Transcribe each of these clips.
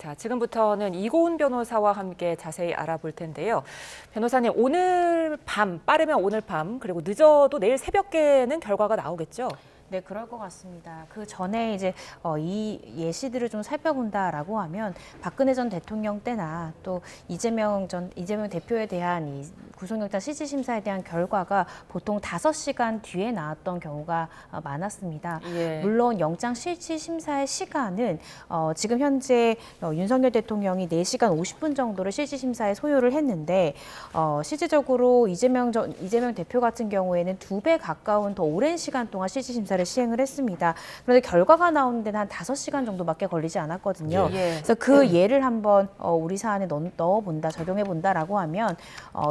자, 지금부터는 이고은 변호사와 함께 자세히 알아볼 텐데요. 변호사님, 오늘 밤, 빠르면 오늘 밤, 그리고 늦어도 내일 새벽에는 결과가 나오겠죠? 네, 그럴 것 같습니다. 그 전에 이제 이 예시들을 좀 살펴본다라고 하면 박근혜 전 대통령 때나 또 이재명 대표에 대한 이 구속영장 실질 심사에 대한 결과가 보통 5시간 뒤에 나왔던 경우가 많았습니다. 예. 물론 영장 실질 심사의 시간은 지금 현재 윤석열 대통령이 4시간 50분 정도를 실질 심사에 소요를 했는데 실질적으로 이재명 대표 같은 경우에는 2배 가까운 더 오랜 시간 동안 실질 심사를 시행을 했습니다. 그런데 결과가 나오는 데는 한 5시간 정도밖에 걸리지 않았거든요. 예. 그래서 그 예를 한번 우리 사안에 넣어본다, 적용해본다라고 하면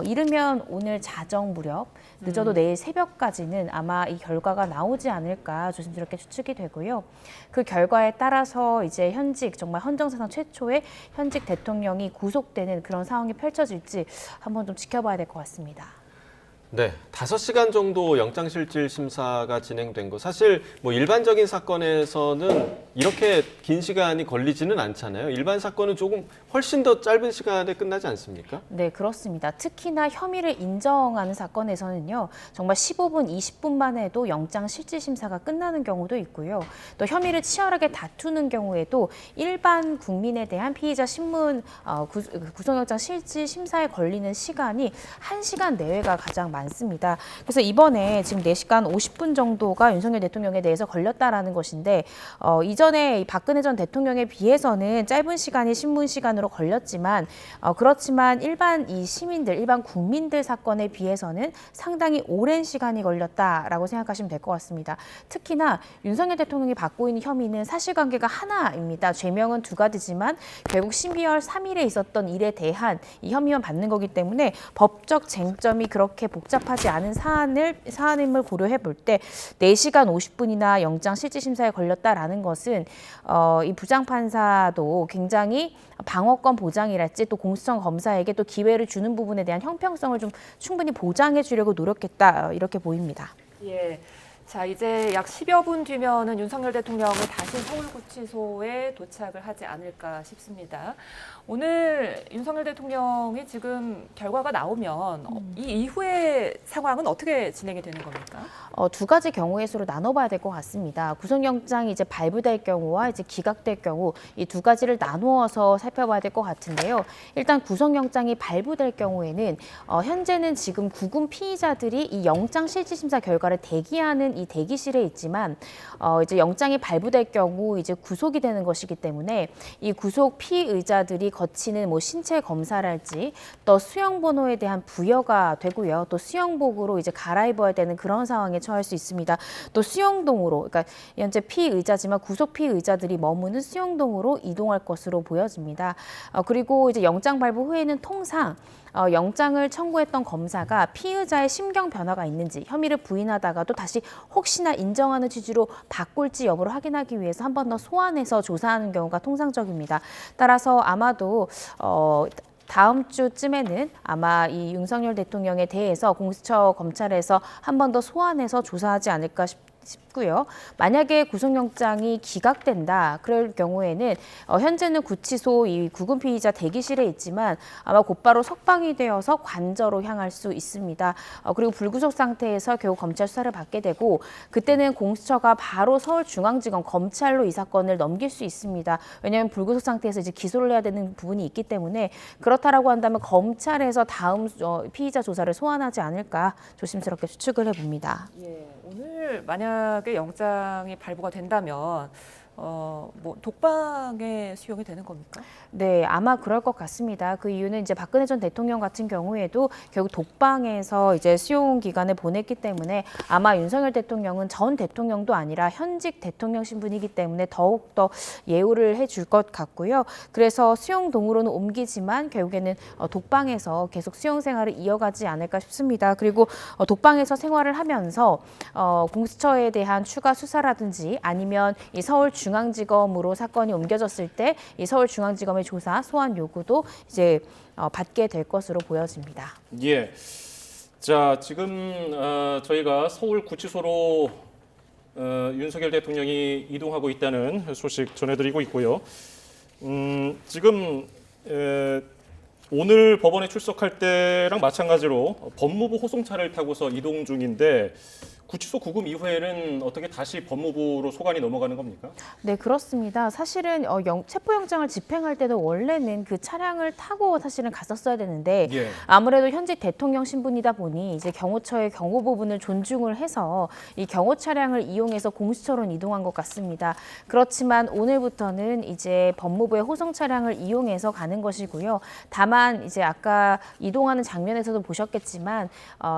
이르면 오늘 자정 무렵, 늦어도 내일 새벽까지는 아마 이 결과가 나오지 않을까 조심스럽게 추측이 되고요. 그 결과에 따라서 이제 정말 헌정사상 최초의 현직 대통령이 구속되는 그런 상황이 펼쳐질지 한번 좀 지켜봐야 될 것 같습니다. 네, 5시간 정도 영장실질 심사가 진행된 거 사실 뭐 일반적인 사건에서는 이렇게 긴 시간이 걸리지는 않잖아요. 일반 사건은 조금 훨씬 더 짧은 시간에 끝나지 않습니까? 네, 그렇습니다. 특히나 혐의를 인정하는 사건에서는요, 정말 15분, 20분만 해도 영장 실질 심사가 끝나는 경우도 있고요. 또 혐의를 치열하게 다투는 경우에도 일반 국민에 대한 피의자 신문 구속영장 실질 심사에 걸리는 시간이 1시간 내외가 가장 많습니다. 그래서 이번에 지금 4시간 50분 정도가 윤석열 대통령에 대해서 걸렸다라는 것인데 이전에 박근혜 전 대통령에 비해서는 짧은 시간이 신문 시간으로 걸렸지만 그렇지만 일반 국민들 사건에 비해서는 상당히 오랜 시간이 걸렸다라고 생각하시면 될 것 같습니다. 특히나 윤석열 대통령이 받고 있는 혐의는 사실관계가 하나입니다. 죄명은 2가지지만 결국 12월 3일에 있었던 일에 대한 이 혐의만 받는 거기 때문에 법적 쟁점이 그렇게 복잡하지 않은 사안임을 고려해 볼 때 4시간 50분이나 영장 실질심사에 걸렸다라는 것은 이 부장판사도 굉장히 방어권 보장이랄지 또 공수처 검사에게 또 기회를 주는 부분에 대한 형평성을 좀 충분히 보장해 주려고 노력했다 이렇게 보입니다. 예. 자, 이제 약 10여 분 뒤면은 윤석열 대통령이 다시 서울구치소에 도착을 하지 않을까 싶습니다. 오늘 윤석열 대통령이 지금 결과가 나오면 이 이후의 상황은 어떻게 진행이 되는 겁니까? 2가지 경우의 수로 나눠봐야 될 것 같습니다. 구속영장이 이제 발부될 경우와 이제 기각될 경우 이 2가지를 나누어서 살펴봐야 될 것 같은데요. 일단 구속영장이 발부될 경우에는 현재는 지금 구금 피의자들이 이 영장 실질심사 결과를 대기하는 이 대기실에 있지만 이제 영장이 발부될 경우 이제 구속이 되는 것이기 때문에 이 구속 피의자들이 거치는 뭐 신체 검사랄지 또 수용번호에 대한 부여가 되고요. 또 수용복으로 이제 갈아입어야 되는 그런 상황에 처할 수 있습니다. 또 수용동으로, 그러니까 현재 피의자지만 구속 피의자들이 머무는 수용동으로 이동할 것으로 보여집니다. 그리고 이제 영장 발부 후에는 통상 영장을 청구했던 검사가 피의자의 심경 변화가 있는지 혐의를 부인하다가도 다시 혹시나 인정하는 취지로 바꿀지 여부를 확인하기 위해서 한 번 더 소환해서 조사하는 경우가 통상적입니다. 따라서 아마도 다음 주쯤에는 아마 이 윤석열 대통령에 대해서 공수처 검찰에서 한 번 더 소환해서 조사하지 않을까 싶고요. 만약에 구속영장이 기각된다 그럴 경우에는 현재는 구치소 이 구금 피의자 대기실에 있지만 아마 곧바로 석방이 되어서 관저로 향할 수 있습니다. 그리고 불구속 상태에서 결국 검찰 수사를 받게 되고 그때는 공수처가 바로 서울중앙지검 검찰로 이 사건을 넘길 수 있습니다. 왜냐하면 불구속 상태에서 이제 기소를 해야 되는 부분이 있기 때문에 그렇다라고 한다면 검찰에서 다음 피의자 조사를 소환하지 않을까 조심스럽게 추측을 해봅니다. 예, 오늘 만약에 영장이 발부가 된다면 뭐 독방에 수용이 되는 겁니까? 네, 아마 그럴 것 같습니다. 그 이유는 이제 박근혜 전 대통령 같은 경우에도 결국 독방에서 이제 수용 기간을 보냈기 때문에 아마 윤석열 대통령은 전 대통령도 아니라 현직 대통령 신분이기 때문에 더욱더 예우를 해줄 것 같고요. 그래서 수용동으로는 옮기지만 결국에는 독방에서 계속 수용 생활을 이어가지 않을까 싶습니다. 그리고 독방에서 생활을 하면서 공수처에 대한 추가 수사라든지 아니면 이 서울중앙지검으로 사건이 옮겨졌을 때 이 서울중앙지검의 조사, 소환 요구도 이제 받게 될 것으로 보여집니다. 예. 자, 지금 저희가 서울구치소로 윤석열 대통령이 이동하고 있다는 소식 전해드리고 있고요. 지금 오늘 법원에 출석할 때랑 마찬가지로 법무부 호송차를 타고서 이동 중인데 구치소 구금 이후에는 어떻게 다시 법무부로 소관이 넘어가는 겁니까? 네, 그렇습니다. 사실은 체포영장을 집행할 때도 원래는 그 차량을 타고 사실은 갔었어야 되는데 예. 아무래도 현직 대통령 신분이다 보니 이제 경호처의 경호 부분을 존중을 해서 이 경호 차량을 이용해서 공수처로 이동한 것 같습니다. 그렇지만 오늘부터는 이제 법무부의 호송 차량을 이용해서 가는 것이고요. 다만 이제 아까 이동하는 장면에서도 보셨겠지만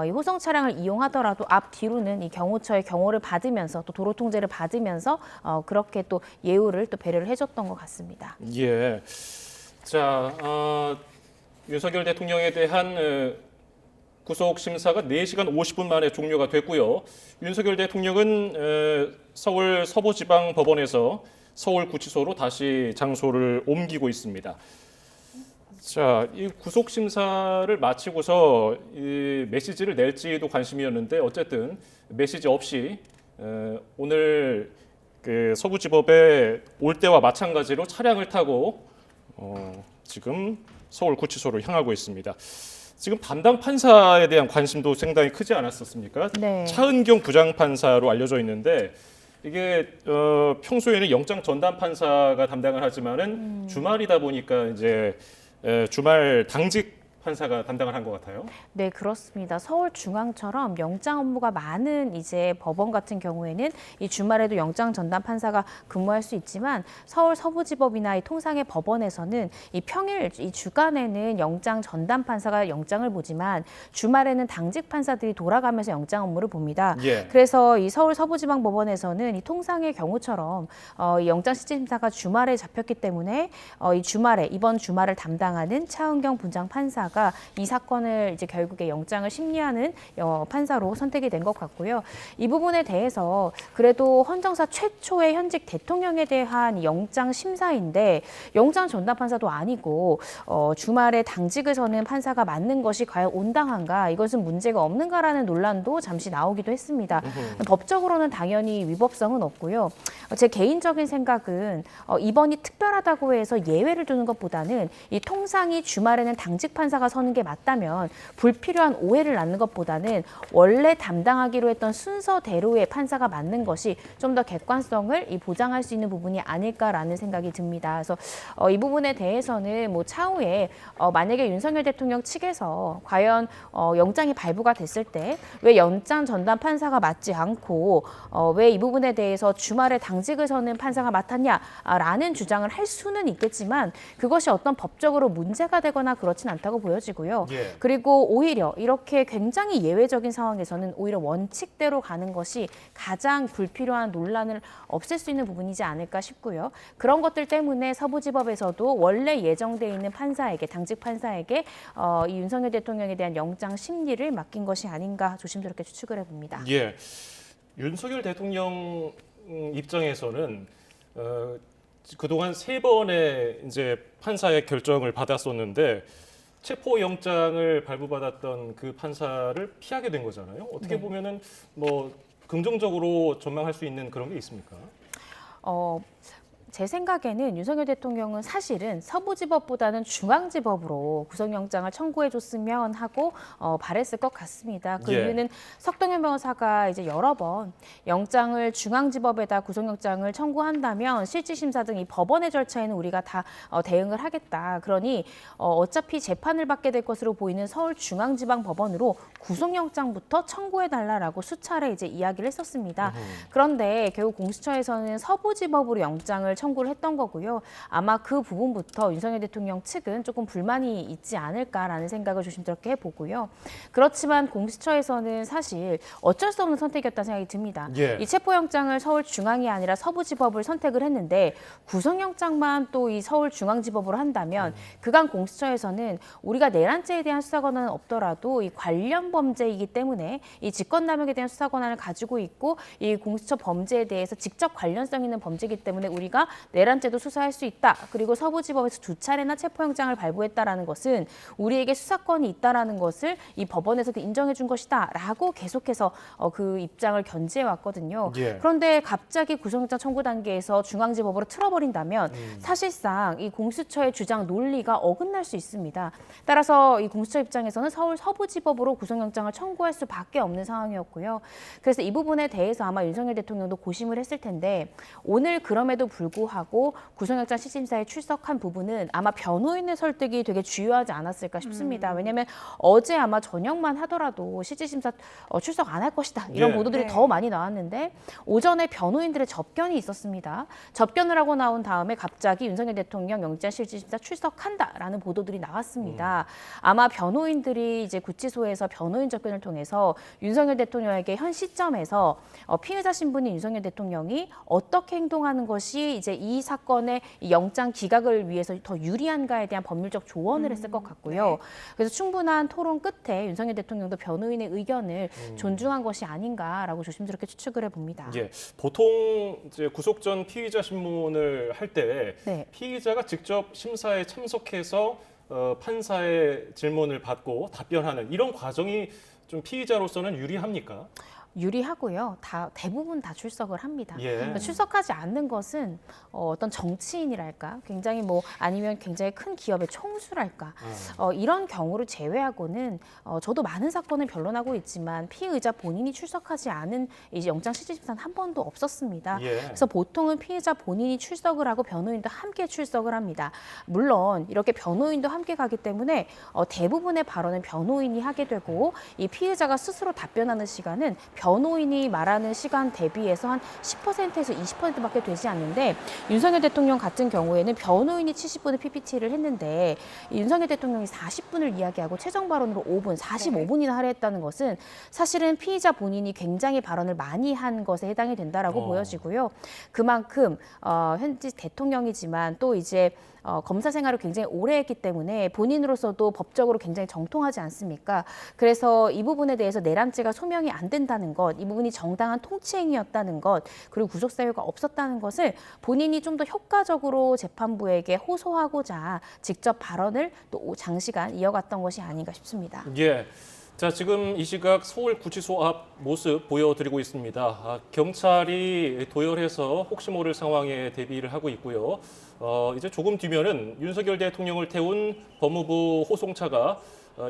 이 호송 차량을 이용하더라도 앞 뒤로는 이 경호처의 경호를 받으면서 또 도로 통제를 받으면서 그렇게 또 예우를 또 배려를 해줬던 것 같습니다. 예. 자, 윤석열 대통령에 대한 구속 심사가 4시간 50분 만에 종료가 됐고요. 윤석열 대통령은 서울 서부지방법원에서 서울구치소로 다시 장소를 옮기고 있습니다. 자, 이 구속 심사를 마치고서 이 메시지를 낼지도 관심이었는데 어쨌든 메시지 없이 오늘 그 서부지법에 올 때와 마찬가지로 차량을 타고 지금 서울구치소로 향하고 있습니다. 지금 담당 판사에 대한 관심도 상당히 크지 않았었습니까? 네. 차은경 부장판사로 알려져 있는데 이게 평소에는 영장 전담 판사가 담당을 하지만은 주말이다 보니까 이제 주말 당직 판사가 담당을 한 것 같아요. 네, 그렇습니다. 서울중앙처럼 영장 업무가 많은 이제 법원 같은 경우에는 이 주말에도 영장 전담 판사가 근무할 수 있지만 서울 서부지법이나 이 통상의 법원에서는 이 평일, 이 주간에는 영장 전담 판사가 영장을 보지만 주말에는 당직 판사들이 돌아가면서 영장 업무를 봅니다. 예. 그래서 이 서울 서부지방법원에서는 이 통상의 경우처럼 이 영장 실질심사가 주말에 잡혔기 때문에 이 주말에 이번 주말을 담당하는 차은경 부장 판사가 이 사건을 이제 결국에 영장을 심리하는 판사로 선택이 된 것 같고요. 이 부분에 대해서 그래도 헌정사 최초의 현직 대통령에 대한 영장 심사인데 영장 전담 판사도 아니고 주말에 당직을 서는 판사가 맞는 것이 과연 온당한가, 이것은 문제가 없는가라는 논란도 잠시 나오기도 했습니다. 법적으로는 당연히 위법성은 없고요. 제 개인적인 생각은 이번이 특별하다고 해서 예외를 두는 것보다는 이 통상이 주말에는 당직 판사가 서는 게 맞다면 불필요한 오해를 낳는 것보다는 원래 담당하기로 했던 순서대로의 판사가 맞는 것이 좀 더 객관성을 보장할 수 있는 부분이 아닐까라는 생각이 듭니다. 그래서 이 부분에 대해서는 뭐 차후에 만약에 윤석열 대통령 측에서 과연 영장이 발부가 됐을 때 왜 영장 전담 판사가 맞지 않고 왜 이 부분에 대해서 주말에 당직을 서는 판사가 맡았냐라는 주장을 할 수는 있겠지만 그것이 어떤 법적으로 문제가 되거나 그렇진 않다고 보여지고요. 예. 그리고 오히려 이렇게 굉장히 예외적인 상황에서는 오히려 원칙대로 가는 것이 가장 불필요한 논란을 없앨 수 있는 부분이지 않을까 싶고요. 그런 것들 때문에 서부지법에서도 원래 예정돼 있는 판사에게, 당직 판사에게 이 윤석열 대통령에 대한 영장 심리를 맡긴 것이 아닌가 조심스럽게 추측을 해봅니다. 예. 윤석열 대통령 입장에서는 그동안 3번의 이제 판사의 결정을 받았었는데 체포영장을 발부받았던 그 판사를 피하게 된 거잖아요. 어떻게 네. 보면은 뭐 긍정적으로 전망할 수 있는 그런 게 있습니까? 제 생각에는 윤석열 대통령은 사실은 서부지법보다는 중앙지법으로 구속영장을 청구해줬으면 하고 바랬을 것 같습니다. 그 예. 이유는 석동현 변호사가 이제 여러 번 영장을 중앙지법에다 구속영장을 청구한다면 실질심사 등 이 법원의 절차에는 우리가 다 대응을 하겠다. 그러니 어차피 재판을 받게 될 것으로 보이는 서울중앙지방법원으로 구속영장부터 청구해달라라고 수차례 이제 이야기를 했었습니다. 그런데 결국 공수처에서는 서부지법으로 영장을 청구를 했던 거고요. 아마 그 부분부터 윤석열 대통령 측은 조금 불만이 있지 않을까라는 생각을 조심스럽게 해보고요. 그렇지만 공수처에서는 사실 어쩔 수 없는 선택이었다는 생각이 듭니다. 예. 이 체포영장을 서울중앙이 아니라 서부지법을 선택을 했는데 구속영장만 또 이 서울중앙지법으로 한다면 그간 공수처에서는 우리가 내란죄에 대한 수사 권한은 없더라도 이 관련 범죄이기 때문에 이 직권남용에 대한 수사 권한을 가지고 있고 이 공수처 범죄에 대해서 직접 관련성 있는 범죄이기 때문에 우리가 내란죄도 수사할 수 있다. 그리고 서부지법에서 2차례나 체포영장을 발부했다라는 것은 우리에게 수사권이 있다라는 것을 이 법원에서도 인정해 준 것이다라고 계속해서 그 입장을 견지해 왔거든요. 예. 그런데 갑자기 구속영장 청구 단계에서 중앙지법으로 틀어버린다면 사실상 이 공수처의 주장 논리가 어긋날 수 있습니다. 따라서 이 공수처 입장에서는 서울 서부지법으로 구속영장을 청구할 수밖에 없는 상황이었고요. 그래서 이 부분에 대해서 아마 윤석열 대통령도 고심을 했을 텐데 오늘 그럼에도 불구하고 구속영장 시심사에 출석한 부분은 아마 변호인의 설득이 되게 주요하지 않았을까 싶습니다. 왜냐하면 어제 아마 저녁만 하더라도 실질심사 출석 안 할 것이다 이런 예. 보도들이 네. 더 많이 나왔는데 오전에 변호인들의 접견이 있었습니다. 접견을 하고 나온 다음에 갑자기 윤석열 대통령 영장 실질심사 출석한다라는 보도들이 나왔습니다. 아마 변호인들이 이제 구치소에서 변호인 접견을 통해서 윤석열 대통령에게 현 시점에서 피해자 신분인 윤석열 대통령이 어떻게 행동하는 것이 이제 이 사건의 이 영장 기각을 위해서 더 유리한가에 대한 법률적 조언을 했을 것 같고요. 그래서 충분한 토론 끝에 윤석열 대통령도 변호인의 의견을 존중한 것이 아닌가라고 조심스럽게 추측을 해봅니다. 예, 보통 이제 구속 전 피의자 신문을 할 때 네. 피의자가 직접 심사에 참석해서 판사의 질문을 받고 답변하는 이런 과정이 좀 피의자로서는 유리합니까? 유리하고요. 대부분 다 출석을 합니다. 예. 그러니까 출석하지 않는 것은 어떤 정치인이랄까, 굉장히 아니면 굉장히 큰 기업의 총수랄까, 이런 경우를 제외하고는 저도 많은 사건을 변론하고 있지만 피의자 본인이 출석하지 않은 이제 영장 실질심사는 한 번도 없었습니다. 예. 그래서 보통은 피의자 본인이 출석을 하고 변호인도 함께 출석을 합니다. 물론 이렇게 변호인도 함께 가기 때문에 대부분의 발언은 변호인이 하게 되고 이 피의자가 스스로 답변하는 시간은 변호인이 말하는 시간 대비해서 한 10%에서 20%밖에 되지 않는데 윤석열 대통령 같은 경우에는 변호인이 70분의 PPT를 했는데 윤석열 대통령이 40분을 이야기하고 최종 발언으로 5분, 45분이나 할애했다는 것은 사실은 피의자 본인이 굉장히 발언을 많이 한 것에 해당이 된다라고 보여지고요. 그만큼 현재 대통령이지만 또 이제 검사 생활을 굉장히 오래 했기 때문에 본인으로서도 법적으로 굉장히 정통하지 않습니까? 그래서 이 부분에 대해서 내란죄가 소명이 안 된다는 것, 이 부분이 정당한 통치행위였다는 것, 그리고 구속사유가 없었다는 것을 본인이 좀 더 효과적으로 재판부에게 호소하고자 직접 발언을 또 장시간 이어갔던 것이 아닌가 싶습니다. 예. 자, 지금 이 시각 서울구치소 앞 모습 보여드리고 있습니다. 경찰이 도열해서 혹시 모를 상황에 대비를 하고 있고요. 이제 조금 뒤면은 윤석열 대통령을 태운 법무부 호송차가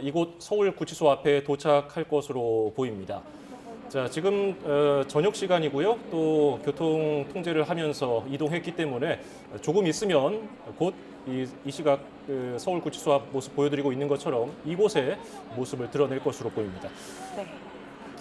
이곳 서울구치소 앞에 도착할 것으로 보입니다. 자, 지금 저녁 시간이고요. 또 교통 통제를 하면서 이동했기 때문에 조금 있으면 곧 이 시각 서울구치소 앞 모습 보여드리고 있는 것처럼 이곳에 모습을 드러낼 것으로 보입니다. 네.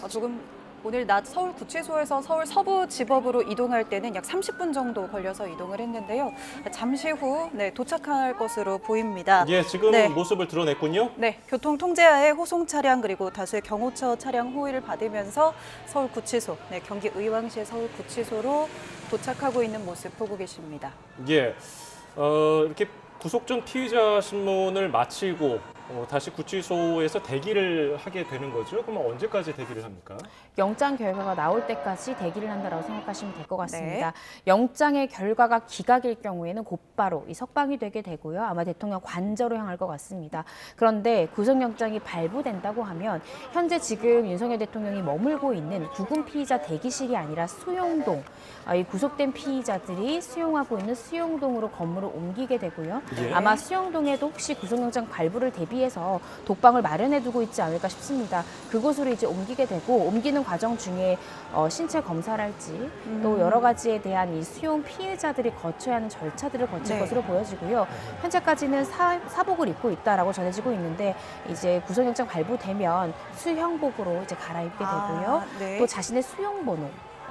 조금 오늘 낮 서울구치소에서 서울 서부지법으로 이동할 때는 약 30분 정도 걸려서 이동을 했는데요. 잠시 후 도착할 것으로 보입니다. 예, 지금 네. 모습을 드러냈군요. 네, 교통 통제하에 호송 차량 그리고 다수의 경호처 차량 호위를 받으면서 서울구치소, 경기 의왕시의 서울구치소로 도착하고 있는 모습 보고 계십니다. 예, 이렇게 구속 전 피의자 신문을 마치고 다시 구치소에서 대기를 하게 되는 거죠. 그럼 언제까지 대기를 합니까? 영장 결과가 나올 때까지 대기를 한다라고 생각하시면 될 것 같습니다. 영장의 결과가 기각일 경우에는 곧바로 이 석방이 되게 되고요. 아마 대통령 관저로 향할 것 같습니다. 그런데 구속영장이 발부된다고 하면 현재 지금 윤석열 대통령이 머물고 있는 구금 피의자 대기실이 아니라 수용동, 이 구속된 피의자들이 수용하고 있는 수용동으로 건물을 옮기게 되고요. 예. 아마 수용동에도 혹시 구속영장 발부를 대비해서 독방을 마련해두고 있지 않을까 싶습니다. 그곳으로 이제 옮기게 되고 옮기는 과정 중에 신체 검사랄지 또 여러 가지에 대한 이 수용 피해자들이 거쳐야 하는 절차들을 거칠 네. 것으로 보여지고요. 현재까지는 사복을 입고 있다라고 전해지고 있는데 이제 구속영장 발부되면 수형복으로 이제 갈아입게 되고요. 네. 또 자신의 수용번호.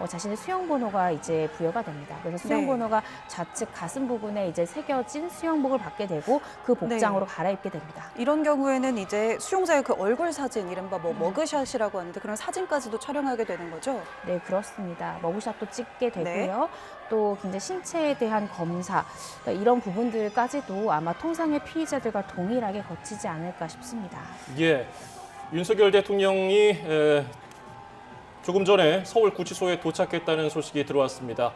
자신의 수용번호가 이제 부여가 됩니다. 그래서 수용번호가 좌측 가슴 부분에 이제 새겨진 수용복을 받게 되고 그 복장으로 갈아입게 됩니다. 이런 경우에는 이제 수용자의 그 얼굴 사진, 이른바 머그샷이라고 하는데 그런 사진까지도 촬영하게 되는 거죠? 네, 그렇습니다. 머그샷도 찍게 되고요. 또 굉장히 신체에 대한 검사, 이런 부분들까지도 아마 통상의 피의자들과 동일하게 거치지 않을까 싶습니다. 예, 윤석열 대통령이 조금 전에 서울구치소에 도착했다는 소식이 들어왔습니다.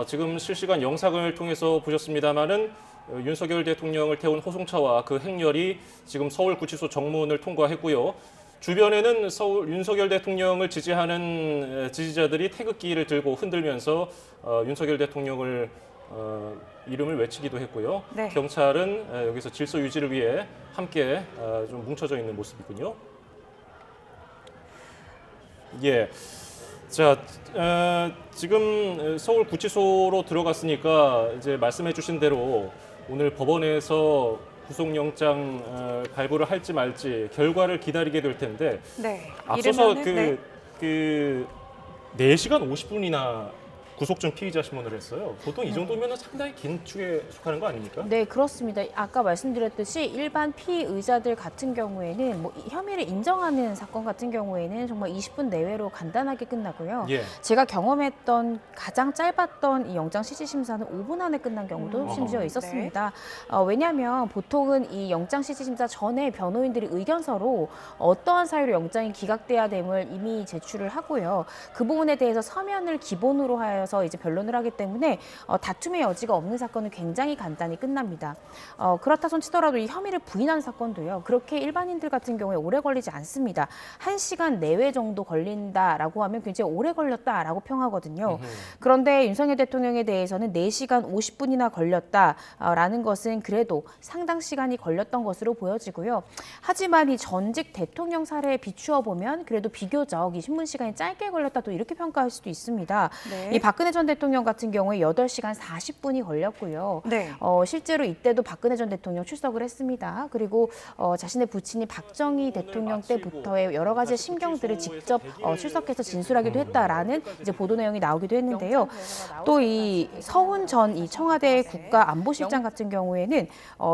지금 실시간 영상을 통해서 보셨습니다마는 윤석열 대통령을 태운 호송차와 그 행렬이 지금 서울구치소 정문을 통과했고요. 주변에는 윤석열 대통령을 지지하는 지지자들이 태극기를 들고 흔들면서 윤석열 대통령을 이름을 외치기도 했고요. 네. 경찰은 여기서 질서 유지를 위해 함께 좀 뭉쳐져 있는 모습이군요. 예. 자, 지금 서울구치소로 들어갔으니까 이제 말씀해주신 대로 오늘 법원에서 구속영장 발부를 할지 말지 결과를 기다리게 될 텐데 네. 앞서서 이르면은, 그 4시간 50분이나 구속 전 피의자 신문을 했어요. 보통 이 정도면 상당히 긴 축에 속하는 거 아닙니까? 네, 그렇습니다. 아까 말씀드렸듯이 일반 피의자들 같은 경우에는 뭐 혐의를 인정하는 사건 같은 경우에는 정말 20분 내외로 간단하게 끝나고요. 예. 제가 경험했던 가장 짧았던 이 영장 실질 심사는 5분 안에 끝난 경우도 심지어 있었습니다. 왜냐하면 보통은 이 영장 실질 심사 전에 변호인들이 의견서로 어떠한 사유로 영장이 기각돼야 됨을 이미 제출을 하고요. 그 부분에 대해서 서면을 기본으로 하여서 이제 변론을 하기 때문에 다툼의 여지가 없는 사건은 굉장히 간단히 끝납니다. 그렇다 손 치더라도 이 혐의를 부인하는 사건도요. 그렇게 일반인들 같은 경우에 오래 걸리지 않습니다. 1시간 내외 정도 걸린다라고 하면 굉장히 오래 걸렸다라고 평하거든요. 그런데 윤석열 대통령에 대해서는 4시간 50분이나 걸렸다라는 것은 그래도 상당 시간이 걸렸던 것으로 보여지고요. 하지만 이 전직 대통령 사례에 비추어 보면 그래도 비교적 이 신문 시간이 짧게 걸렸다 또 이렇게 평가할 수도 있습니다. 네. 이 박근혜 전 대통령 같은 경우에 8시간 40분이 걸렸고요. 네. 실제로 이때도 박근혜 전 대통령 출석을 했습니다. 그리고 자신의 부친이 박정희 대통령 때부터의 여러 가지 심경들을 직접 출석해서 진술하기도 했다라는 이제 보도 내용이 나오기도 했는데요. 또 이 서훈 전 이 청와대 국가안보실장 같은 경우에는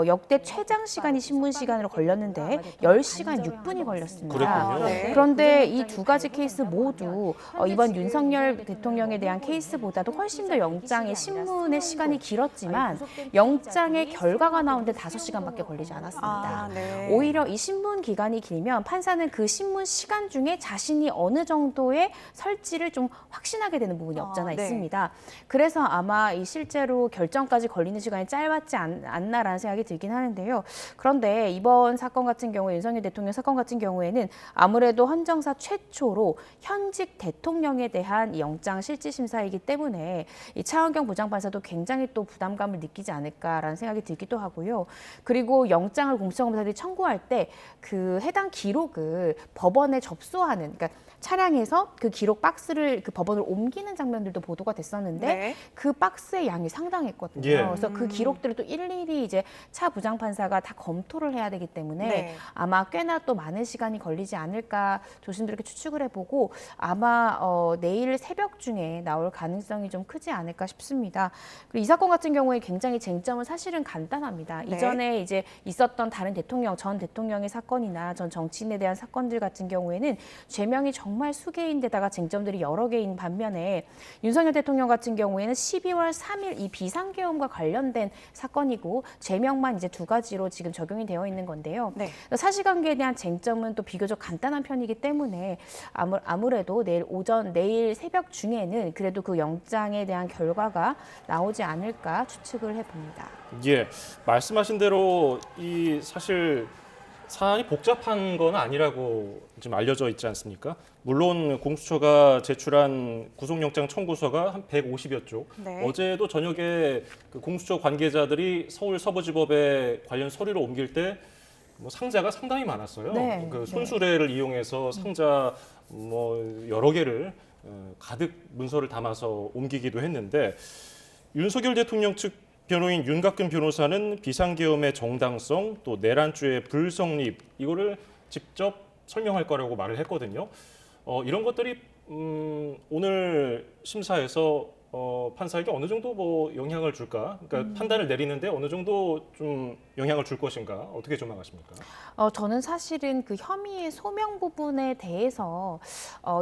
역대 최장 시간이 신문 시간으로 걸렸는데 10시간 6분이 걸렸습니다. 그랬군요. 네. 그런데 이 두 가지 케이스 모두 이번 윤석열 대통령에 대한 케이스보다도 훨씬 더 영장의 신문의 시간이 길었지만 영장의 결과가 나오는데 5시간밖에 걸리지 않았습니다. 네. 오히려 이 신문 기간이 길면 판사는 그 신문 시간 중에 자신이 어느 정도의 설지를 좀 확신하게 되는 부분이 없잖아 네. 있습니다. 그래서 아마 이 실제로 결정까지 걸리는 시간이 짧았지 않나라는 생각이 들긴 하는데요. 그런데 이번 사건 같은 경우에 윤석열 대통령 사건 같은 경우에는 아무래도 헌정사 최초로 현직 대통령에 대한 이 영장 실질 심사이기 때문에 이 차은경 부장판사도 굉장히 또 부담감을 느끼지 않을까라는 생각이 들기도 하고요. 그리고 영장을 공수처검사들이 청구할 때 그 해당 기록을 법원에 접수하는, 그러니까 차량에서 그 기록 박스를 그 법원으로 옮기는 장면들도 보도가 됐었는데 네. 그 박스의 양이 상당했거든요. 예. 그래서 그 기록들을 또 일일이 이제 차 부장판사가 다 검토를 해야 되기 때문에 네. 아마 꽤나 또 많은 시간이 걸리지 않을까 조심스럽게 추측을 해보고 아마 내일 새벽 중에 나올 가능성이 좀 크지 않을까 싶습니다. 그리고 이 사건 같은 경우에 굉장히 쟁점은 사실은 간단합니다. 네. 이전에 이제 있었던 다른 대통령, 전 대통령의 사건이나 전 정치인에 대한 사건들 같은 경우에는 죄명이 정말 수개인데다가 쟁점들이 여러 개인 반면에 윤석열 대통령 같은 경우에는 12월 3일 이 비상계엄과 관련된 사건이고 죄명만 이제 2가지로 지금 적용이 되어 있는 건데요. 네. 사실관계에 대한 쟁점은 또 비교적 간단한 편이기 때문에 아무래도 내일 새벽 중에는 그래도 그 영장에 대한 결과가 나오지 않을까 추측을 해봅니다. 예, 말씀하신 대로 이 사실 사안이 복잡한 건 아니라고 지금 알려져 있지 않습니까? 물론 공수처가 제출한 구속영장 청구서가 한 150여 쪽. 네. 어제도 저녁에 그 공수처 관계자들이 서울 서부지법에 관련 서류를 옮길 때 뭐 상자가 상당히 많았어요. 네, 그 네. 손수레를 이용해서 상자 뭐 여러 개를 가득 문서를 담아서 옮기기도 했는데 윤석열 대통령 측 변호인 윤곽근 변호사는 비상계엄의 정당성 또 내란죄의 불성립 이거를 직접 설명할 거라고 말을 했거든요. 이런 것들이 오늘 심사에서 판사에게 어느 정도 뭐 영향을 줄까? 그러니까 판단을 내리는데 어느 정도 좀 영향을 줄 것인가 어떻게 전망하십니까? 저는 사실은 그 혐의의 소명 부분에 대해서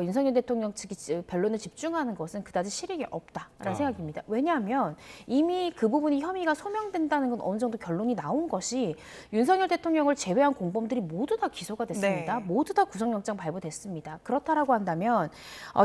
윤석열 대통령 측이 변론을 집중하는 것은 그다지 실익이 없다라는 생각입니다. 왜냐하면 이미 그 부분이 혐의가 소명된다는 건 어느 정도 결론이 나온 것이 윤석열 대통령을 제외한 공범들이 모두 다 기소가 됐습니다. 네. 모두 다 구속영장 발부됐습니다. 그렇다라고 한다면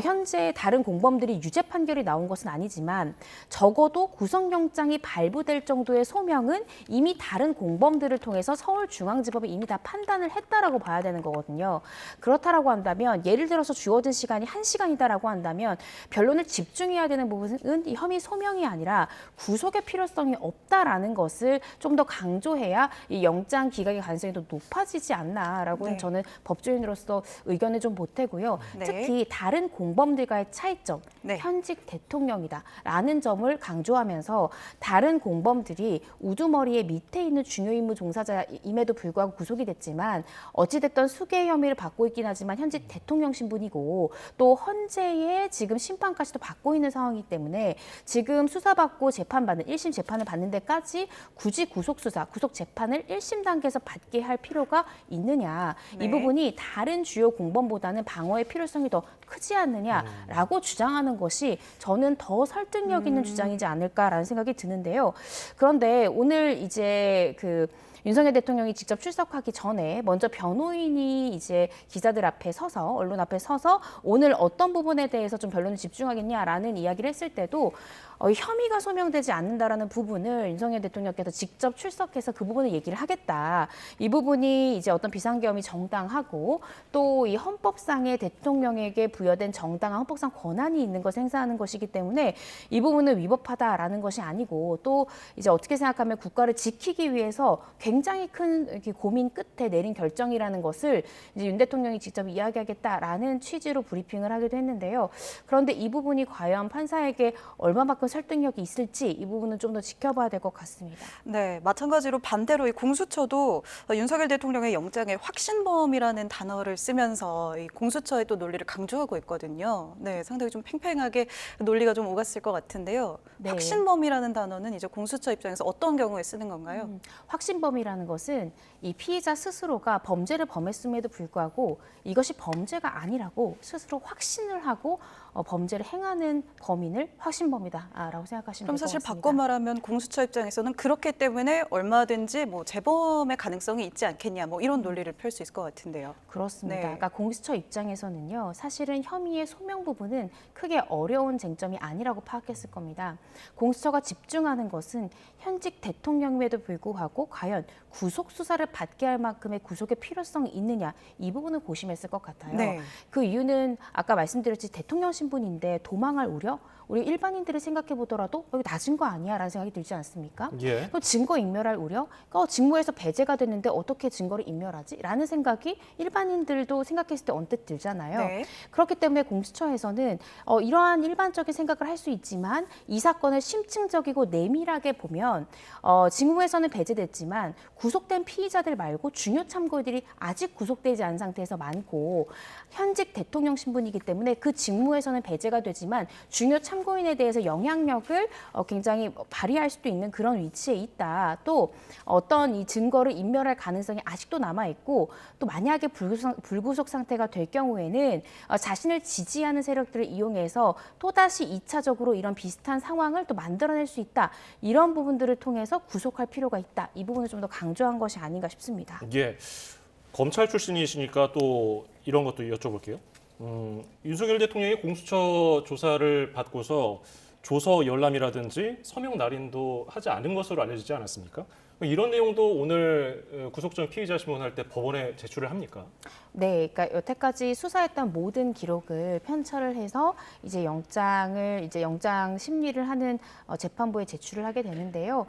현재 다른 공범들이 유죄 판결이 나온 것은 아니지만 적어도 구속영장이 발부될 정도의 소명은 이미 다른 공범들을 통해서 서울중앙지법이 이미 다 판단을 했다라고 봐야 되는 거거든요. 그렇다라고 한다면 예를 들어서 주어진 시간이 1시간이다라고 한다면 변론을 집중해야 되는 부분은 이 혐의 소명이 아니라 구속의 필요성이 없다라는 것을 좀 더 강조해야 이 영장 기각의 가능성이 더 높아지지 않나라고는 네. 저는 법조인으로서 의견을 좀 보태고요. 네. 특히 다른 공범들과의 차이점, 네. 현직 대통령이다라는 점을 강조하면서 다른 공범들이 우두머리의 밑에 있는 중요 임무 종사자임에도 불구하고 구속이 됐지만 어찌됐든 수개 혐의를 받고 있긴 하지만 현직 대통령 신분이고 또 헌재의 지금 심판까지도 받고 있는 상황이기 때문에 지금 수사받고 재판받는 1심 재판을 받는 데까지 굳이 구속수사, 구속재판을 1심 단계에서 받게 할 필요가 있느냐. 네. 이 부분이 다른 주요 공범보다는 방어의 필요성이 더 크지 않느냐라고 주장하는 것이 저는 더 설득력 있는 주장이지 않을까라는 생각이 드는데요. 그런데 오늘 이제 윤석열 대통령이 직접 출석하기 전에 먼저 변호인이 이제 기자들 앞에 서서 언론 앞에 서서 오늘 어떤 부분에 대해서 좀 변론을 집중하겠냐라는 이야기를 했을 때도 혐의가 소명되지 않는다라는 부분을 윤석열 대통령께서 직접 출석해서 그 부분을 얘기를 하겠다. 이 부분이 이제 어떤 비상계엄이 정당하고 또 이 헌법상의 대통령에게 부여된 정당한 헌법상 권한이 있는 것을 행사하는 것이기 때문에 이 부분을 위법하다라는 것이 아니고 또 이제 어떻게 생각하면 국가를 지키기 위해서 굉장히 큰 이렇게 고민 끝에 내린 결정이라는 것을 이제 윤 대통령이 직접 이야기하겠다라는 취지로 브리핑을 하기도 했는데요. 그런데 이 부분이 과연 판사에게 얼마만큼 설득력이 있을지 이 부분은 좀 더 지켜봐야 될 것 같습니다. 네, 마찬가지로 반대로 이 공수처도 윤석열 대통령의 영장에 확신범이라는 단어를 쓰면서 이 공수처의 또 논리를 강조하고 있거든요. 네, 상당히 좀 팽팽하게 논리가 좀 오갔을 것 같은데요. 네. 확신범이라는 단어는 이제 공수처 입장에서 어떤 경우에 쓰는 건가요? 확신범이라는 것은 이 피의자 스스로가 범죄를 범했음에도 불구하고 이것이 범죄가 아니라고 스스로 확신을 하고 범죄를 행하는 범인을 확신범이다라고 생각하시면 그럼 될 것 사실 같습니다. 바꿔 말하면 공수처 입장에서는 그렇기 때문에 얼마든지 뭐 재범의 가능성이 있지 않겠냐 뭐 이런 논리를 펼 수 있을 것 같은데요. 그렇습니다. 네. 그러니까 공수처 입장에서는요, 사실은 혐의의 소명 부분은 크게 어려운 쟁점이 아니라고 파악했을 겁니다. 공수처가 집중하는 것은 현직 대통령임에도 불구하고 과연 구속 수사를 받게 할 만큼의 구속의 필요성이 있느냐 이 부분을 고심했을 것 같아요. 네. 그 이유는 아까 말씀드렸듯이 대통령 신분인데 도망할 우려? 우리 일반인들이 생각해 보더라도 여기 낮은 거 아니야라는 생각이 들지 않습니까? 예. 또 증거 인멸할 우려? 그러니까 직무에서 배제가 됐는데 어떻게 증거를 인멸하지? 라는 생각이 일반인들도 생각했을 때 언뜻 들잖아요. 네. 그렇기 때문에 공수처에서는 이러한 일반적인 생각을 할 수 있지만 이 사건을 심층적이고 내밀하게 보면 직무에서는 배제됐지만 구속된 피의자들 말고 중요 참고인들이 아직 구속되지 않은 상태에서 많고 현직 대통령 신분이기 때문에 그 직무에서는 배제가 되지만 중요 참고인에 대해서 영향력을 굉장히 발휘할 수도 있는 그런 위치에 있다. 또 어떤 이 증거를 인멸할 가능성이 아직도 남아있고 또 만약에 불구속 상태가 될 경우에는 자신을 지지하는 세력들을 이용해서 또다시 2차적으로 이런 비슷한 상황을 또 만들어낼 수 있다. 이런 부분들을 통해서 구속할 필요가 있다. 이 부분을 좀 더 강조한 것이 아닌가 싶습니다. 예. 검찰 출신이시니까 또 이런 것도 여쭤볼게요. 윤석열 대통령이 공수처 조사를 받고서 조서 열람이라든지 서명 날인도 하지 않은 것으로 알려지지 않았습니까? 이런 내용도 오늘 구속전 피의자 신문할 때 법원에 제출을 합니까? 네, 그러니까 여태까지 수사했던 모든 기록을 편철을 해서 이제 영장 심리를 하는 재판부에 제출을 하게 되는데요.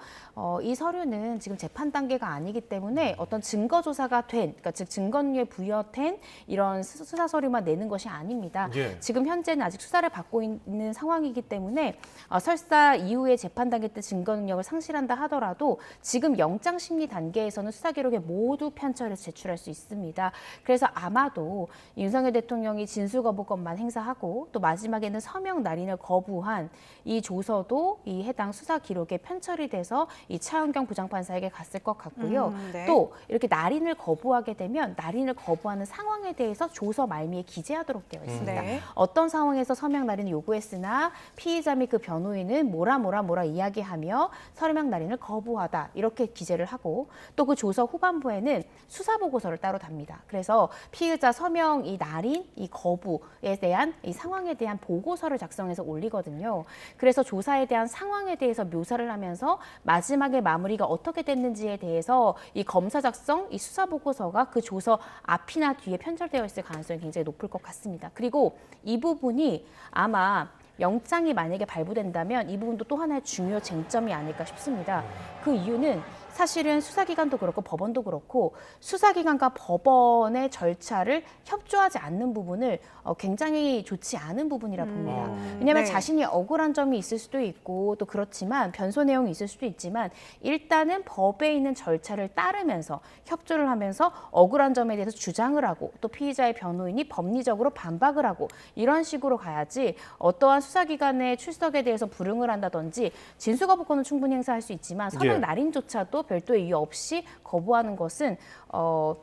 이 서류는 지금 재판 단계가 아니기 때문에 어떤 증거 조사가 그러니까 즉 증거에 부여된 이런 수사 서류만 내는 것이 아닙니다. 예. 지금 현재는 아직 수사를 받고 있는 상황이기 때문에 설사 이후에 재판 단계 때 증거 능력을 상실한다 하더라도 지금 영장 심리 단계에서는 수사 기록에 모두 편철해서 제출할 수 있습니다. 그래서 아마도 윤석열 대통령이 진술거부권만 행사하고 또 마지막에는 서명 날인을 거부한 이 조서도 이 해당 수사 기록에 편철이 돼서 이 차은경 부장판사에게 갔을 것 같고요. 네. 또 이렇게 날인을 거부하게 되면 날인을 거부하는 상황에 대해서 조서 말미에 기재하도록 되어 있습니다. 네. 어떤 상황에서 서명 날인을 요구했으나 피의자 및 그 변호인은 뭐라 이야기하며 서명 날인을 거부하다 이렇게 기재를 하고 또 그 조서 후반부에는 수사 보고서를 따로 답니다. 그래서 피의자 서명 이 날인 이 거부에 대한 이 상황에 대한 보고서를 작성해서 올리거든요. 그래서 조사에 대한 상황에 대해서 묘사를 하면서 마지막에 마무리가 어떻게 됐는지에 대해서 이 검사 작성 이 수사 보고서가 그 조서 앞이나 뒤에 편철되어 있을 가능성이 굉장히 높을 것 같습니다. 그리고 이 부분이 아마 영장이 만약에 발부된다면 이 부분도 또 하나의 중요 쟁점이 아닐까 싶습니다. 그 이유는 사실은 수사기관도 그렇고 법원도 그렇고 수사기관과 법원의 절차를 협조하지 않는 부분을 굉장히 좋지 않은 부분이라 봅니다. 왜냐하면 네. 자신이 억울한 점이 있을 수도 있고 또 그렇지만 변소 내용이 있을 수도 있지만 일단은 법에 있는 절차를 따르면서 협조를 하면서 억울한 점에 대해서 주장을 하고 또 피의자의 변호인이 법리적으로 반박을 하고 이런 식으로 가야지 어떠한 수사기관의 출석에 대해서 불응을 한다든지 진술거부권은 충분히 행사할 수 있지만 서명 예. 날인조차도 별도의 이유 없이 거부하는 것은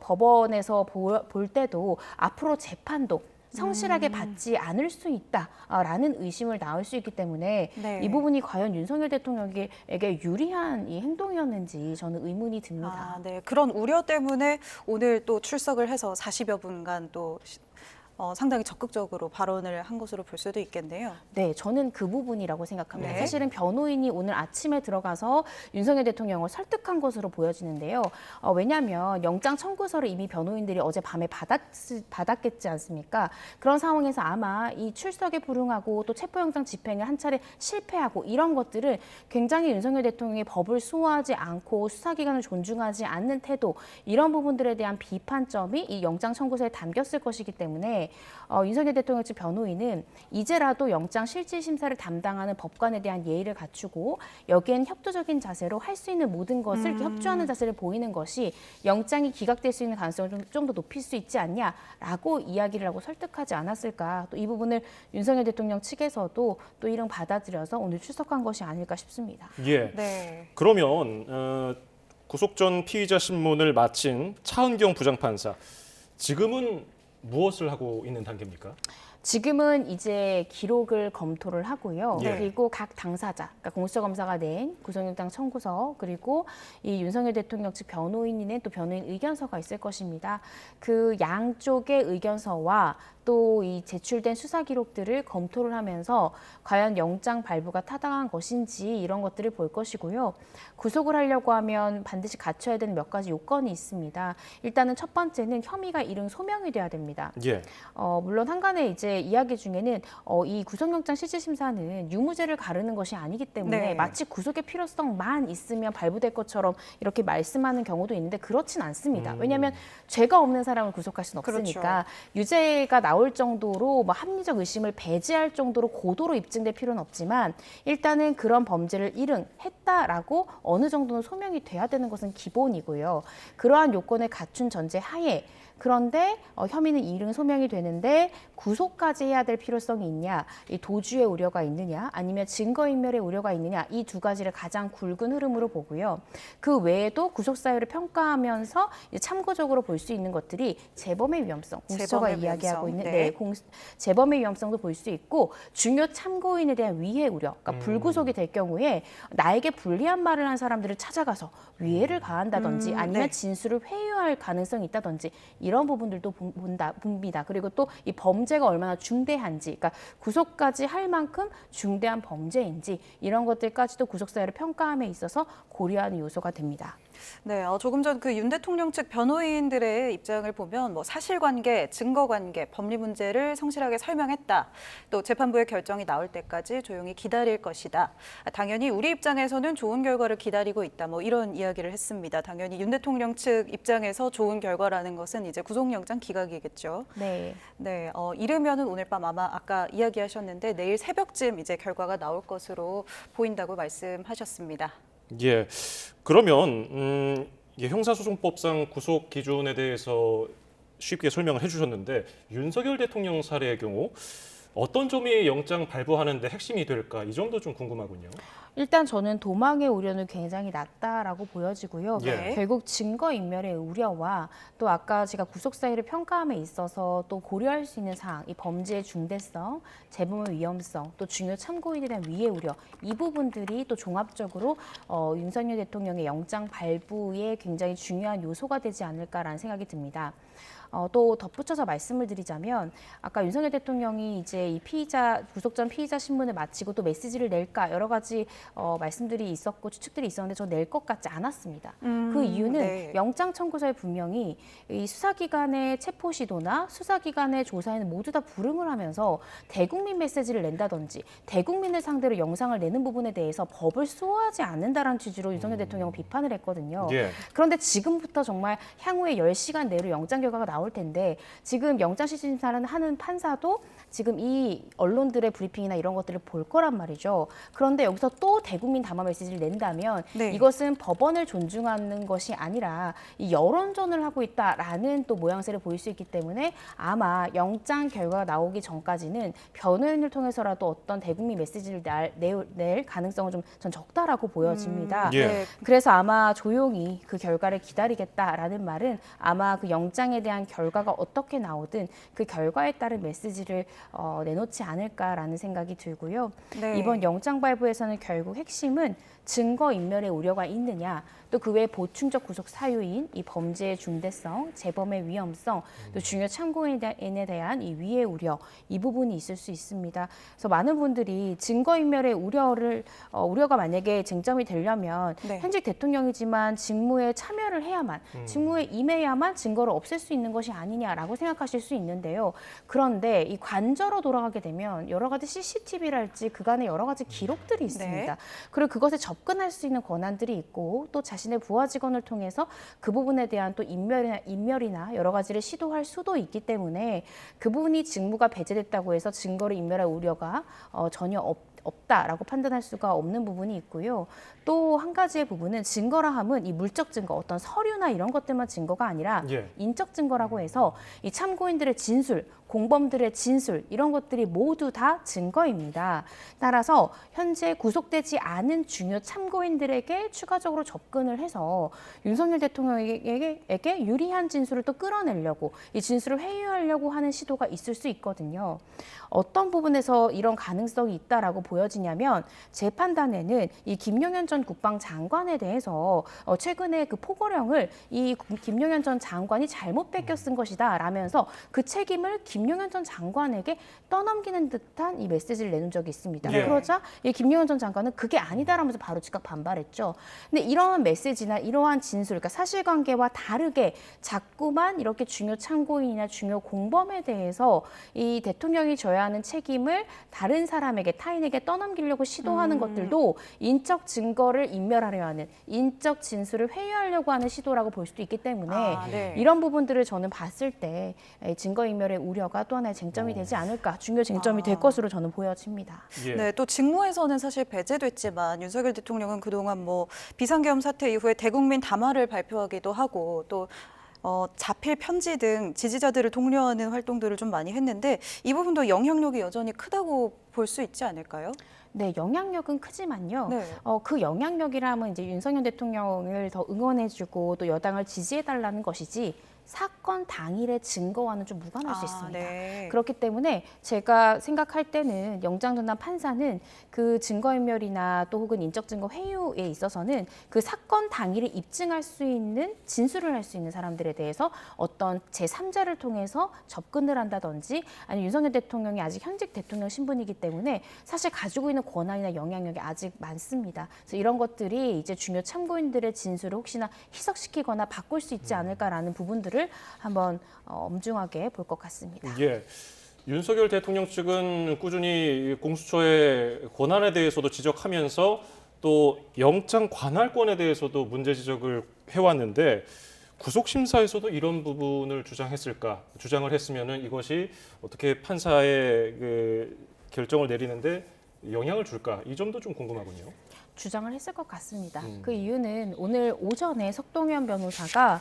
법원에서 볼 때도 앞으로 재판도 성실하게 받지 않을 수 있다라는 의심을 낳을 수 있기 때문에 네. 이 부분이 과연 윤석열 대통령에게 유리한 이 행동이었는지 저는 의문이 듭니다. 아, 네. 그런 우려 때문에 오늘 또 출석을 해서 40여 분간 또 상당히 적극적으로 발언을 한 것으로 볼 수도 있겠네요. 네, 저는 그 부분이라고 생각합니다. 네. 사실은 변호인이 오늘 아침에 들어가서 윤석열 대통령을 설득한 것으로 보여지는데요. 왜냐하면 영장 청구서를 이미 변호인들이 어제 밤에 받았겠지 않습니까? 그런 상황에서 아마 이 출석에 불응하고 또 체포영장 집행을 한 차례 실패하고 이런 것들은 굉장히 윤석열 대통령이 법을 수호하지 않고 수사기관을 존중하지 않는 태도 이런 부분들에 대한 비판점이 이 영장 청구서에 담겼을 것이기 때문에 윤석열 대통령 측 변호인은 이제라도 영장 실질 심사를 담당하는 법관에 대한 예의를 갖추고 여기엔 협조적인 자세로 할 수 있는 모든 것을 이렇게 협조하는 자세를 보이는 것이 영장이 기각될 수 있는 가능성을 좀 더 높일 수 있지 않냐라고 이야기를 하고 설득하지 않았을까. 또 이 부분을 윤석열 대통령 측에서도 또 이런 받아들여서 오늘 출석한 것이 아닐까 싶습니다. 예. 네. 그러면 구속 전 피의자 신문을 마친 차은경 부장판사 지금은 무엇을 하고 있는 단계입니까? 지금은 이제 기록을 검토를 하고요. 예. 그리고 각 당사자, 그러니까 공수처검사가 낸 구속영장 청구서, 그리고 이 윤석열 대통령 측 변호인이 낸 또 변호인 의견서가 있을 것입니다. 그 양쪽의 의견서와 또 이 제출된 수사 기록들을 검토를 하면서 과연 영장 발부가 타당한 것인지 이런 것들을 볼 것이고요. 구속을 하려고 하면 반드시 갖춰야 되는 몇 가지 요건이 있습니다. 일단은 첫 번째는 혐의가 이른 소명이 돼야 됩니다. 예. 물론 한간에 이제 이야기 중에는 이 구속영장 실질심사는 유무죄를 가르는 것이 아니기 때문에 네. 마치 구속의 필요성만 있으면 발부될 것처럼 이렇게 말씀하는 경우도 있는데 그렇진 않습니다. 왜냐하면 죄가 없는 사람을 구속할 수는 없으니까 유죄가 나올 정도로 뭐 합리적 의심을 배제할 정도로 고도로 입증될 필요는 없지만 일단은 그런 범죄를 일응했다라고 어느 정도는 소명이 돼야 되는 것은 기본이고요. 그러한 요건을 갖춘 전제 하에 그런데 혐의는 이른 소명이 되는데 구속까지 해야 될 필요성이 있냐, 이 도주의 우려가 있느냐, 아니면 증거인멸의 우려가 있느냐 이 두 가지를 가장 굵은 흐름으로 보고요. 그 외에도 구속 사유를 평가하면서 이제 참고적으로 볼 수 있는 것들이 재범의 위험성, 공수처가 재범의 이야기하고 위험성, 있는 네. 재범의 위험성도 볼 수 있고 중요 참고인에 대한 위해 우려, 그러니까 불구속이 될 경우에 나에게 불리한 말을 한 사람들을 찾아가서 위해를 가한다든지 아니면 네. 진술을 회유할 가능성이 있다든지 이런 부분들도 봅니다. 그리고 또 이 범죄가 얼마나 중대한지, 그러니까 구속까지 할 만큼 중대한 범죄인지 이런 것들까지도 구속 사유를 평가함에 있어서 고려하는 요소가 됩니다. 네, 조금 전 그 윤 대통령 측 변호인들의 입장을 보면 뭐 사실관계, 증거관계, 법리 문제를 성실하게 설명했다. 또 재판부의 결정이 나올 때까지 조용히 기다릴 것이다. 당연히 우리 입장에서는 좋은 결과를 기다리고 있다. 뭐 이런 이야기를 했습니다. 당연히 윤 대통령 측 입장에서 좋은 결과라는 것은 이제 구속영장 기각이겠죠. 네. 네, 이르면은 오늘 밤 아마 아까 이야기하셨는데 내일 새벽쯤 이제 결과가 나올 것으로 보인다고 말씀하셨습니다. 예. 그러면 이게 형사소송법상 구속 기준에 대해서 쉽게 설명을 해주셨는데 윤석열 대통령 사례의 경우 어떤 점이 영장 발부하는데 핵심이 될까? 이 점도 좀 궁금하군요. 일단 저는 도망의 우려는 굉장히 낮다라고 보여지고요. 예. 결국 증거인멸의 우려와 또 아까 제가 구속 사유를 평가함에 있어서 또 고려할 수 있는 사항, 이 범죄의 중대성, 재범의 위험성, 또 중요 참고인에 대한 위해 우려, 이 부분들이 또 종합적으로 윤석열 대통령의 영장 발부에 굉장히 중요한 요소가 되지 않을까라는 생각이 듭니다. 또 덧붙여서 말씀을 드리자면 아까 윤석열 대통령이 이제 이 피의자 구속 전 피의자 신문을 마치고 또 메시지를 낼까 여러 가지 말씀들이 있었고 추측들이 있었는데 저 낼 것 같지 않았습니다. 그 이유는 네. 영장 청구서에 분명히 이 수사기관의 체포 시도나 수사기관의 조사에는 모두 다 불응을 하면서 대국민 메시지를 낸다든지 대국민을 상대로 영상을 내는 부분에 대해서 법을 수호하지 않는다라는 취지로 윤석열 대통령은 비판을 했거든요. 예. 그런데 지금부터 정말 향후에 10시간 내로 영장 결과가 나올 텐데 지금 영장실질심사를 하는 판사도 지금 이 언론들의 브리핑이나 이런 것들을 볼 거란 말이죠. 그런데 여기서 또 대국민 담화 메시지를 낸다면 네. 이것은 법원을 존중하는 것이 아니라 이 여론전을 하고 있다라는 또 모양새를 보일 수 있기 때문에 아마 영장 결과가 나오기 전까지는 변호인을 통해서라도 어떤 대국민 메시지를 낼 가능성은 좀 전 적다라고 보여집니다. 예. 네. 그래서 아마 조용히 그 결과를 기다리겠다라는 말은 아마 그 영장에 대한 결과가 어떻게 나오든 그 결과에 따른 메시지를 내놓지 않을까라는 생각이 들고요. 네. 이번 영장 발부에서는 결국 핵심은 증거인멸의 우려가 있느냐, 또 그 외 보충적 구속 사유인 이 범죄의 중대성, 재범의 위험성, 또 중요 참고인에 대한 이 위해 우려, 이 부분이 있을 수 있습니다. 그래서 많은 분들이 증거인멸의 우려가 만약에 쟁점이 되려면 네. 현직 대통령이지만 직무에 참여를 해야만, 직무에 임해야만 증거를 없앨 수 있는 것이 아니냐라고 생각하실 수 있는데요. 그런데 이 관저로 돌아가게 되면 여러 가지 CCTV랄지 그간의 여러 가지 기록들이 있습니다. 그리고 그것에 접근할 수 있는 권한들이 있고 또 자신의 부하 직원을 통해서 그 부분에 대한 또 인멸이나 여러 가지를 시도할 수도 있기 때문에 그 부분이 직무가 배제됐다고 해서 증거를 인멸할 우려가 전혀 없다라고 판단할 수가 없는 부분이 있고요. 또 한 가지의 부분은 증거라 함은 이 물적 증거, 어떤 서류나 이런 것들만 증거가 아니라 예. 인적 증거라고 해서 이 참고인들의 진술, 공범들의 진술 이런 것들이 모두 다 증거입니다. 따라서 현재 구속되지 않은 중요 참고인들에게 추가적으로 접근을 해서 윤석열 대통령에게 유리한 진술을 또 끌어내려고 이 진술을 회유하려고 하는 시도가 있을 수 있거든요. 어떤 부분에서 이런 가능성이 있다라고 보여지냐면 제 판단에는 이 김용현 전 국방장관에 대해서 최근에 그 포고령을 이 김용현 전 장관이 잘못 베껴 쓴 것이다 라면서 그 책임을 김용현 전 장관에게 떠넘기는 듯한 이 메시지를 내놓은 적이 있습니다. 예. 그러자 이 김용현 전 장관은 그게 아니다라면서 바로 즉각 반발했죠. 근데 이러한 메시지나 이러한 진술, 그러니까 사실관계와 다르게 자꾸만 이렇게 중요 참고인이나 중요 공범에 대해서 이 대통령이 져야 하는 책임을 다른 사람에게 타인에게 떠넘기려고 시도하는 것들도 인적 증거를 인멸하려 하는 인적 진술을 회유하려고 하는 시도라고 볼 수도 있기 때문에 네. 이런 부분들을 저는 봤을 때 증거인멸의 우려가 또 하나의 쟁점이 되지 않을까, 중요 쟁점이 될 것으로 저는 보여집니다. 예. 네, 또 직무에서는 사실 배제됐지만 윤석열 대통령은 그동안 뭐 비상계엄 사태 이후에 대국민 담화를 발표하기도 하고 또 자필 편지 등 지지자들을 독려하는 활동들을 좀 많이 했는데 이 부분도 영향력이 여전히 크다고 볼 수 있지 않을까요? 네, 영향력은 크지만요. 네. 그 영향력이라면 이제 윤석열 대통령을 더 응원해주고 또 여당을 지지해달라는 것이지 사건 당일의 증거와는 좀 무관할 수 있습니다. 네. 그렇기 때문에 제가 생각할 때는 영장 전담 판사는 그 증거인멸이나 또 혹은 인적 증거 회유에 있어서는 그 사건 당일에 입증할 수 있는 진술을 할 수 있는 사람들에 대해서 어떤 제3자를 통해서 접근을 한다든지 아니면 윤석열 대통령이 아직 현직 대통령 신분이기 때문에 사실 가지고 있는 권한이나 영향력이 아직 많습니다. 그래서 이런 것들이 이제 중요 참고인들의 진술을 혹시나 희석시키거나 바꿀 수 있지 않을까라는 부분들을 한번 엄중하게 볼 것 같습니다. 예. 윤석열 대통령 측은 꾸준히 공수처의 권한에 대해서도 지적하면서 또 영장 관할권에 대해서도 문제 지적을 해왔는데 구속심사에서도 이런 부분을 주장을 했으면은 이것이 어떻게 판사의 그 결정을 내리는데 영향을 줄까? 이 점도 좀 궁금하군요. 주장을 했을 것 같습니다. 그 이유는 오늘 오전에 석동현 변호사가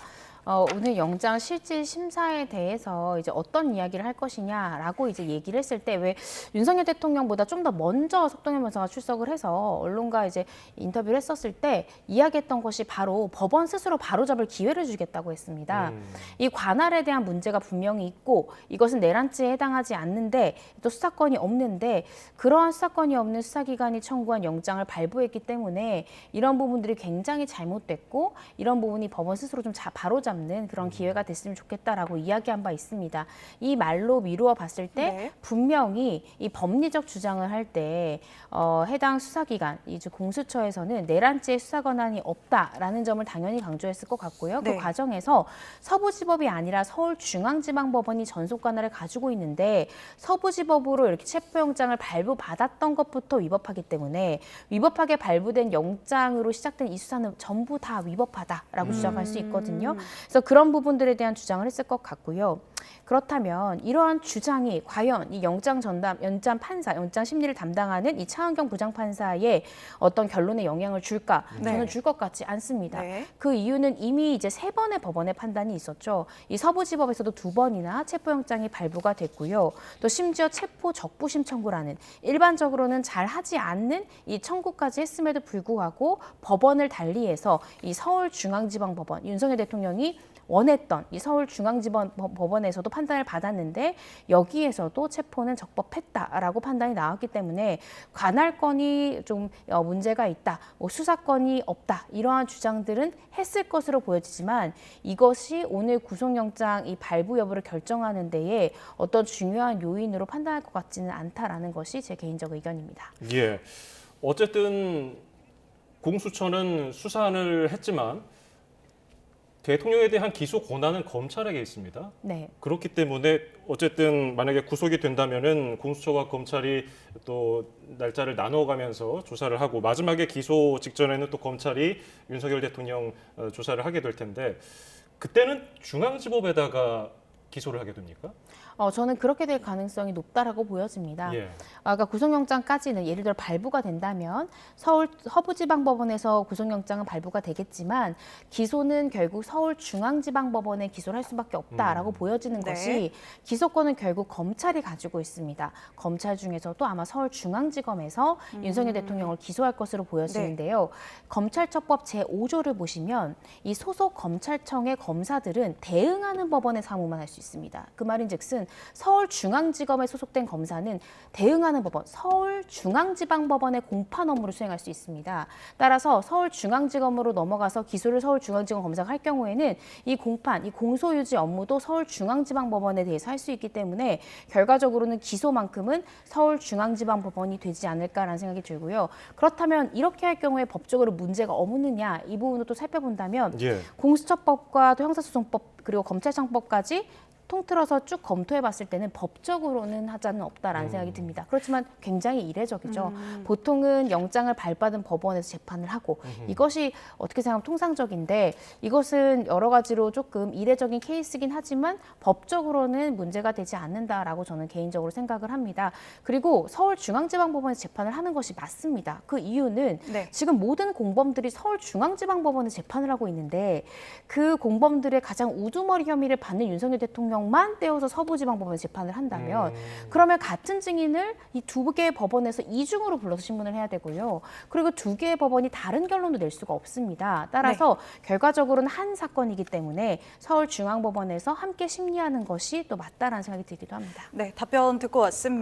오늘 영장 실질 심사에 대해서 이제 어떤 이야기를 할 것이냐라고 이제 얘기를 했을 때 왜 윤석열 대통령보다 좀 더 먼저 석동현 변호사가 출석을 해서 언론과 이제 인터뷰를 했었을 때 이야기했던 것이 바로 법원 스스로 바로잡을 기회를 주겠다고 했습니다. 이 관할에 대한 문제가 분명히 있고 이것은 내란죄에 해당하지 않는데 또 수사권이 없는데 그러한 수사권이 없는 수사기관이 청구한 영장을 발부했기 때문에 이런 부분들이 굉장히 잘못됐고 이런 부분이 법원 스스로 좀 바로잡는 그런 기회가 됐으면 좋겠다라고 이야기한 바 있습니다. 이 말로 미루어 봤을 때 네. 분명히 이 법리적 주장을 할 때 해당 수사기관, 이제 공수처에서는 내란죄 수사 권한이 없다라는 점을 당연히 강조했을 것 같고요. 네. 그 과정에서 서부지법이 아니라 서울중앙지방법원이 전속 권한을 가지고 있는데 서부지법으로 이렇게 체포영장을 발부받았던 것부터 위법하기 때문에 위법하게 발부된 영장으로 시작된 이 수사는 전부 다 위법하다라고 주장할 수 있거든요. 그래서 그런 부분들에 대한 주장을 했을 것 같고요. 그렇다면 이러한 주장이 과연 이 영장 심리를 담당하는 이 차은경 부장판사의 어떤 결론에 영향을 줄까? 네. 저는 줄 것 같지 않습니다. 네. 그 이유는 이미 이제 3번의 법원의 판단이 있었죠. 이 서부지법에서도 2번이나 체포영장이 발부가 됐고요. 또 심지어 체포 적부심 청구라는 일반적으로는 잘 하지 않는 이 청구까지 했음에도 불구하고 법원을 달리해서 이 서울중앙지방법원 윤석열 대통령이 원했던 이 서울중앙지방법원에서도 판단을 받았는데 여기에서도 체포는 적법했다라고 판단이 나왔기 때문에 관할권이 좀 문제가 있다, 뭐 수사권이 없다 이러한 주장들은 했을 것으로 보여지지만 이것이 오늘 구속영장 이 발부 여부를 결정하는 데에 어떤 중요한 요인으로 판단할 것 같지는 않다라는 것이 제 개인적 의견입니다. 예. 어쨌든 공수처는 수사를 했지만 대통령에 대한 기소 권한은 검찰에게 있습니다. 네. 그렇기 때문에 어쨌든 만약에 구속이 된다면은 공수처와 검찰이 또 날짜를 나눠가면서 조사를 하고 마지막에 기소 직전에는 또 검찰이 윤석열 대통령 조사를 하게 될 텐데 그때는 중앙지법에다가 기소를 하게 됩니까? 저는 그렇게 될 가능성이 높다라고 보여집니다. 예. 아까 구속영장까지는 예를 들어 발부가 된다면 서부지방법원에서 구속영장은 발부가 되겠지만 기소는 결국 서울중앙지방법원에 기소를 할 수밖에 없다라고 보여지는 네. 것이 기소권은 결국 검찰이 가지고 있습니다. 검찰 중에서도 아마 서울중앙지검에서 윤석열 대통령을 기소할 것으로 보여지는데요. 검찰처법 제5조를 보시면 이 소속 검찰청의 검사들은 대응하는 법원의 사무만 할 수 있습니다. 그 말인즉슨 서울중앙지검에 소속된 검사는 대응하는 법원, 서울중앙지방법원의 공판 업무를 수행할 수 있습니다. 따라서 서울중앙지검으로 넘어가서 기소를 서울중앙지검 검사가 할 경우에는 이 공판, 이 공소유지 업무도 서울중앙지방법원에 대해서 할 수 있기 때문에 결과적으로는 기소만큼은 서울중앙지방법원이 되지 않을까라는 생각이 들고요. 그렇다면 이렇게 할 경우에 법적으로 문제가 없느냐 이 부분을 또 살펴본다면 예. 공수처법과 또 형사소송법 그리고 검찰청법까지 통틀어서 쭉 검토해 봤을 때는 법적으로는 하자는 없다라는 생각이 듭니다. 그렇지만 굉장히 이례적이죠. 보통은 영장을 발부받은 법원에서 재판을 하고 이것이 어떻게 생각하면 통상적인데 이것은 여러 가지로 조금 이례적인 케이스긴 하지만 법적으로는 문제가 되지 않는다라고 저는 개인적으로 생각을 합니다. 그리고 서울중앙지방법원에서 재판을 하는 것이 맞습니다. 그 이유는 네. 지금 모든 공범들이 서울중앙지방법원에서 재판을 하고 있는데 그 공범들의 가장 우두머리 혐의를 받는 윤석열 대통령만 떼어서 서부지방법원에 재판을 한다면 그러면 같은 증인을 이 2개의 법원에서 이중으로 불러서 신문을 해야 되고요. 그리고 2개의 법원이 다른 결론도 낼 수가 없습니다. 따라서 결과적으로는 한 사건이기 때문에 서울중앙법원에서 함께 심리하는 것이 또 맞다라는 생각이 들기도 합니다. 네, 답변 듣고 왔습니다.